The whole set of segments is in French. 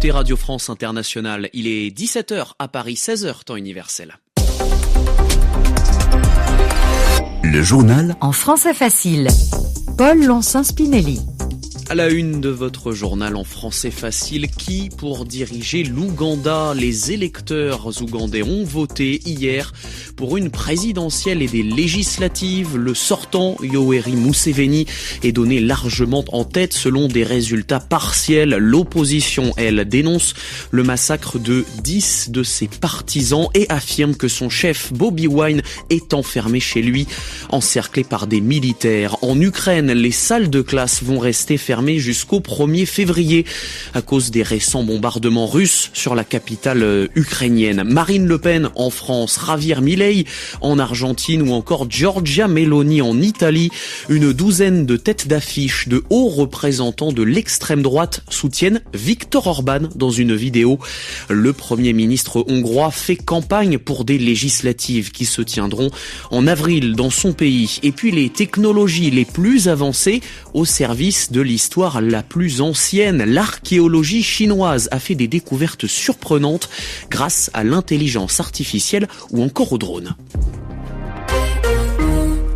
écoutez Radio France Internationale. Il est 17h à Paris, 16h temps universel. Le journal en français facile. Paul Lonsin-Spinelli. À la une de votre journal en français facile, qui pour diriger l'Ouganda? Les électeurs ougandais ont voté hier pour une présidentielle et des législatives. Le sortant Yoweri Museveni est donné largement en tête selon des résultats partiels. L'opposition, elle, dénonce le massacre de 10 de ses partisans et affirme que son chef Bobi Wine est enfermé chez lui, encerclé par des militaires. En Ukraine, les salles de classe vont rester fermées jusqu'au 1er février à cause des récents bombardements russes sur la capitale ukrainienne. Marine Le Pen en France, Javier Milei en Argentine ou encore Giorgia Meloni en Italie. Une douzaine de têtes d'affiche de hauts représentants de l'extrême droite soutiennent Viktor Orban dans une vidéo. Le Premier ministre hongrois fait campagne pour des législatives qui se tiendront en avril dans son pays. Et puis les technologies les plus avancées au service de l'histoire la plus ancienne. L'archéologie chinoise a fait des découvertes surprenantes grâce à l'intelligence artificielle ou encore aux drones.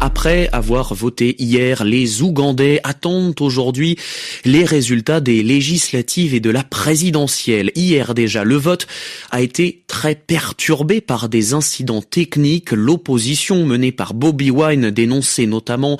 Après avoir voté hier, les Ougandais attendent aujourd'hui les résultats des législatives et de la présidentielle. Hier déjà, le vote a été très perturbé par des incidents techniques. L'opposition menée par Bobi Wine dénonçait notamment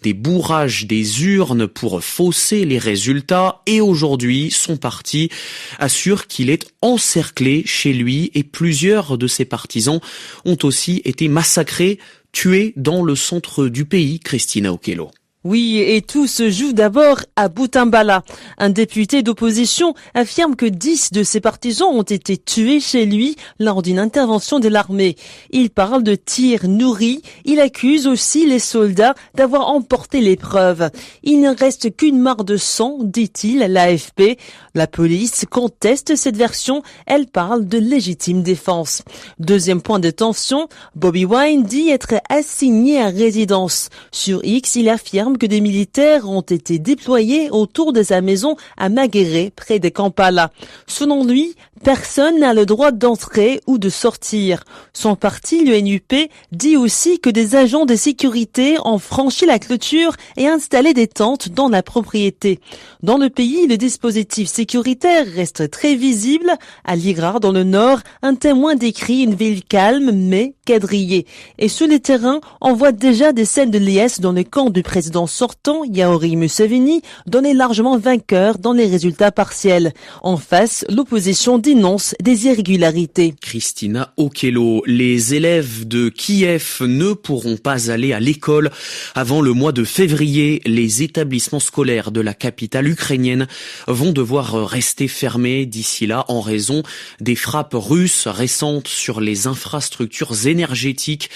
des bourrages des urnes pour fausser les résultats. Et aujourd'hui, son parti assure qu'il est encerclé chez lui et plusieurs de ses partisans ont aussi été massacrés, tués dans le centre du pays. Christina Okello. Oui, et tout se joue d'abord à Butambala. Un député d'opposition affirme que 10 de ses partisans ont été tués chez lui lors d'une intervention de l'armée. Il parle de tirs nourris. Il accuse aussi les soldats d'avoir emporté les preuves. Il ne reste qu'une mare de sang, dit-il à l'AFP. La police conteste cette version. Elle parle de légitime défense. Deuxième point de tension, Bobi Wine dit être assigné à résidence. Sur X, il affirme que des militaires ont été déployés autour de sa maison à Maguéré, près de Kampala. Selon lui, personne n'a le droit d'entrer ou de sortir. Son parti, le NUP, dit aussi que des agents de sécurité ont franchi la clôture et installé des tentes dans la propriété. Dans le pays, le dispositif sécuritaire reste très visible. À Ligra, dans le nord, un témoin décrit une ville calme mais quadrillée. Et sur les terrains, on voit déjà des scènes de liesse dans le camp du président sortant, Yoweri Museveni, donné largement vainqueur dans les résultats partiels. En face, l'opposition dénonce des irrégularités. Christina Okello, les élèves de Kiev ne pourront pas aller à l'école avant le mois de février. Les établissements scolaires de la capitale ukrainienne vont devoir rester fermés d'ici là en raison des frappes russes récentes sur les infrastructures énergétiques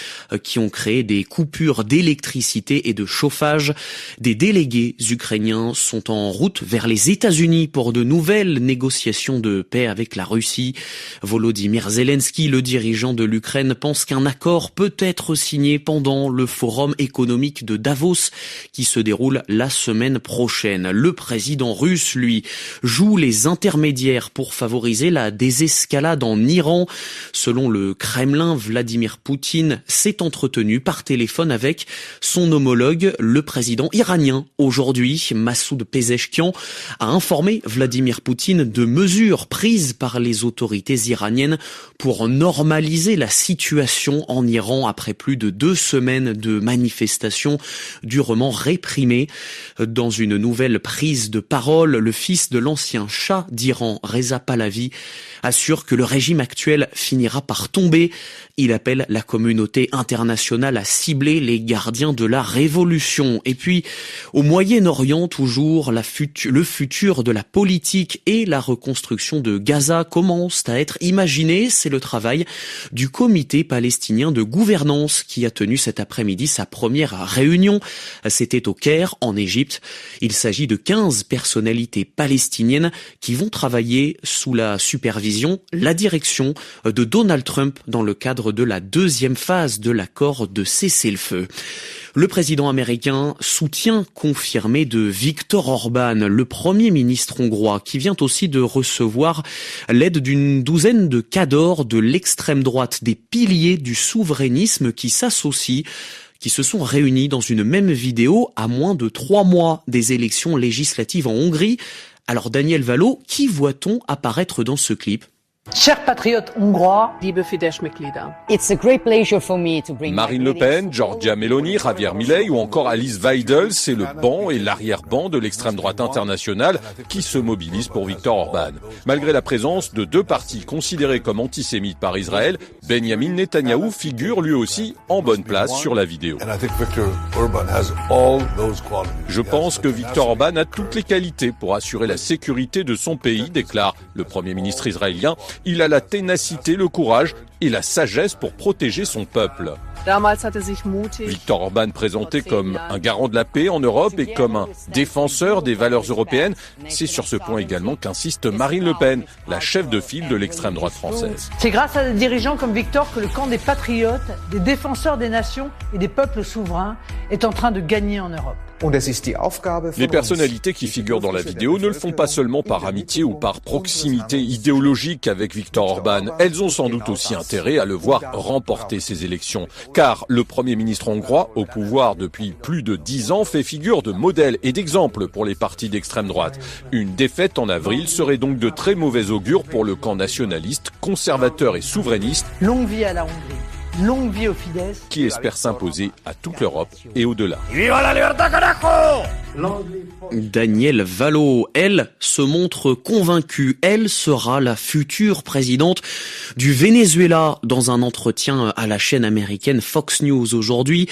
qui ont créé des coupures d'électricité et de chauffage. Des délégués ukrainiens sont en route vers les États-Unis pour de nouvelles négociations de paix avec la Russie. Volodymyr Zelensky, le dirigeant de l'Ukraine, pense qu'un accord peut être signé pendant le forum économique de Davos qui se déroule la semaine prochaine. Le président russe, lui, joue les intermédiaires pour favoriser la désescalade en Iran. Selon le Kremlin, Vladimir Poutine s'est entretenu par téléphone avec son homologue, le président iranien. Aujourd'hui, Massoud Pezeshkian a informé Vladimir Poutine de mesures prises par les autorités iraniennes pour normaliser la situation en Iran après plus de 2 semaines de manifestations durement réprimées. Dans une nouvelle prise de parole, le fils de l'ancien shah d'Iran, Reza Pahlavi, assure que le régime actuel finira par tomber. Il appelle la communauté internationale à cibler les gardiens de la révolution. Et puis, au Moyen-Orient, toujours, le futur de la politique et la reconstruction de Gaza commencent à être imaginés. C'est le travail du comité palestinien de gouvernance qui a tenu cet après-midi sa première réunion. C'était au Caire, en Égypte. Il s'agit de 15 personnalités palestiniennes qui vont travailler sous la supervision, la direction de Donald Trump dans le cadre de la deuxième phase de l'accord de cessez-le-feu. Le président américain soutient confirmé de Viktor Orban, le premier ministre hongrois, qui vient aussi de recevoir l'aide d'une douzaine de cadors de l'extrême droite, des piliers du souverainisme qui s'associent, qui se sont réunis dans une même vidéo à moins de 3 mois des élections législatives en Hongrie. Alors Daniel Valo, qui voit-on apparaître dans ce clip ? Chers patriotes hongrois, liebe Fidesz-Mitglieder. It's a great pleasure for me to bring Marine Le Pen, Giorgia Meloni, Javier Milei ou encore Alice Weidel, c'est le banc et l'arrière-banc de l'extrême droite internationale qui se mobilise pour Viktor Orban. Malgré la présence de 2 partis considérés comme antisémites par Israël, Benjamin Netanyahou figure lui aussi en bonne place sur la vidéo. Je pense que Viktor Orban a toutes les qualités pour assurer la sécurité de son pays, déclare le Premier ministre israélien. Il a la ténacité, le courage et la sagesse pour protéger son peuple. Viktor Orban présenté comme un garant de la paix en Europe et comme un défenseur des valeurs européennes, c'est sur ce point également qu'insiste Marine Le Pen, la chef de file de l'extrême droite française. C'est grâce à des dirigeants comme Viktor que le camp des patriotes, des défenseurs des nations et des peuples souverains est en train de gagner en Europe. Les personnalités qui figurent dans la vidéo ne le font pas seulement par amitié ou par proximité idéologique avec Viktor Orban. Elles ont sans doute aussi intérêt à le voir remporter ces élections. Car le Premier ministre hongrois, au pouvoir depuis plus de 10 ans, fait figure de modèle et d'exemple pour les partis d'extrême droite. Une défaite en avril serait donc de très mauvais augure pour le camp nationaliste, conservateur et souverainiste. Longue vie à la Hongrie. Longue vie au Fidesz, qui espère s'imposer à toute l'Europe et au-delà. Viva la libertad, carajo! Daniel Valo, elle, se montre convaincue. Elle sera la future présidente du Venezuela. Dans un entretien à la chaîne américaine Fox News aujourd'hui,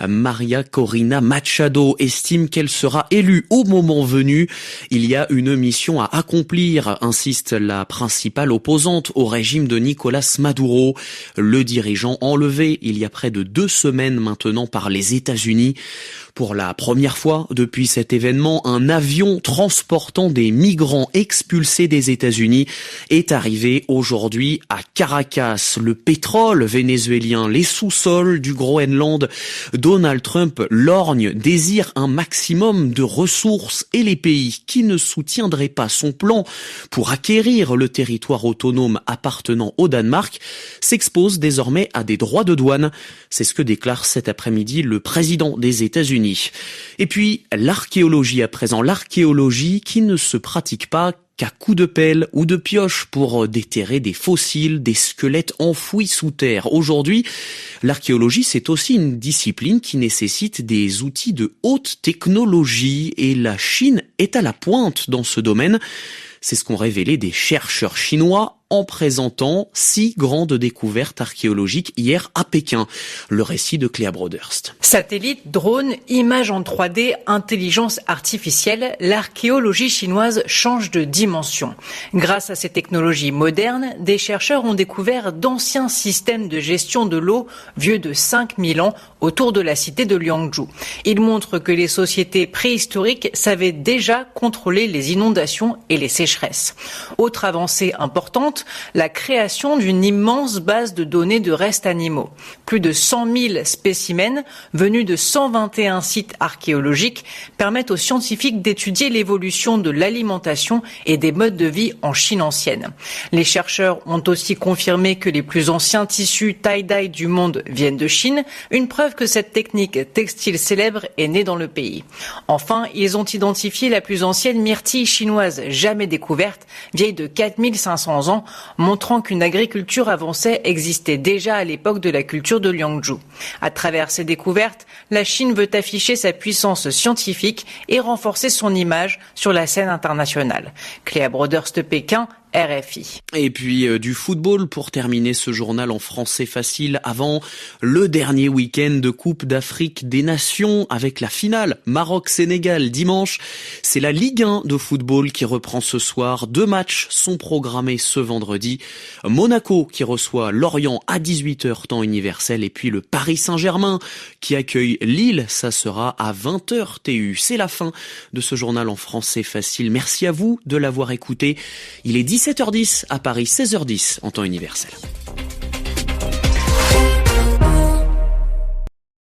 Maria Corina Machado estime qu'elle sera élue au moment venu. Il y a une mission à accomplir, insiste la principale opposante au régime de Nicolás Maduro, le dirigeant enlevé il y a près de 2 semaines maintenant par les États-Unis. Pour la première fois depuis cet événement, un avion transportant des migrants expulsés des États-Unis est arrivé aujourd'hui à Caracas. Le pétrole vénézuélien, les sous-sols du Groenland, Donald Trump lorgne, désire un maximum de ressources et les pays qui ne soutiendraient pas son plan pour acquérir le territoire autonome appartenant au Danemark s'exposent désormais à des droits de douane. C'est ce que déclare cet après-midi le président des États-Unis. Et puis, l'archéologie à présent. L'archéologie qui ne se pratique pas qu'à coups de pelle ou de pioche pour déterrer des fossiles, des squelettes enfouis sous terre. Aujourd'hui, l'archéologie, c'est aussi une discipline qui nécessite des outils de haute technologie et la Chine est à la pointe dans ce domaine. C'est ce qu'ont révélé des chercheurs chinois en présentant 6 grandes découvertes archéologiques hier à Pékin. Le récit de Cléa Broderst. Satellites, drones, images en 3D, intelligence artificielle, l'archéologie chinoise change de dimension. Grâce à ces technologies modernes, des chercheurs ont découvert d'anciens systèmes de gestion de l'eau vieux de 5000 ans autour de la cité de Liangzhu. Ils montrent que les sociétés préhistoriques savaient déjà contrôler les inondations et les sécheresses. Autre avancée importante, la création d'une immense base de données de restes animaux. Plus de 100 000 spécimens venus de 121 sites archéologiques permettent aux scientifiques d'étudier l'évolution de l'alimentation et des modes de vie en Chine ancienne. Les chercheurs ont aussi confirmé que les plus anciens tissus tie-dye du monde viennent de Chine, une preuve que cette technique textile célèbre est née dans le pays. Enfin, ils ont identifié la plus ancienne myrtille chinoise jamais découverte, vieille de 4500 ans, montrant qu'une agriculture avancée existait déjà à l'époque de la culture de Liangzhu. À travers ces découvertes, la Chine veut afficher sa puissance scientifique et renforcer son image sur la scène internationale. Cléa Broderst, Pékin, RFI. Et puis du football pour terminer ce journal en français facile avant le dernier week-end de Coupe d'Afrique des Nations avec la finale Maroc-Sénégal dimanche. C'est la Ligue 1 de football qui reprend ce soir. 2 matchs sont programmés ce vendredi. Monaco qui reçoit Lorient à 18h temps universel et puis le Paris Saint-Germain qui accueille Lille. Ça sera à 20h TU. C'est la fin de ce journal en français facile. Merci à vous de l'avoir écouté. Il est 17h10 à Paris, 16h10 en temps universel.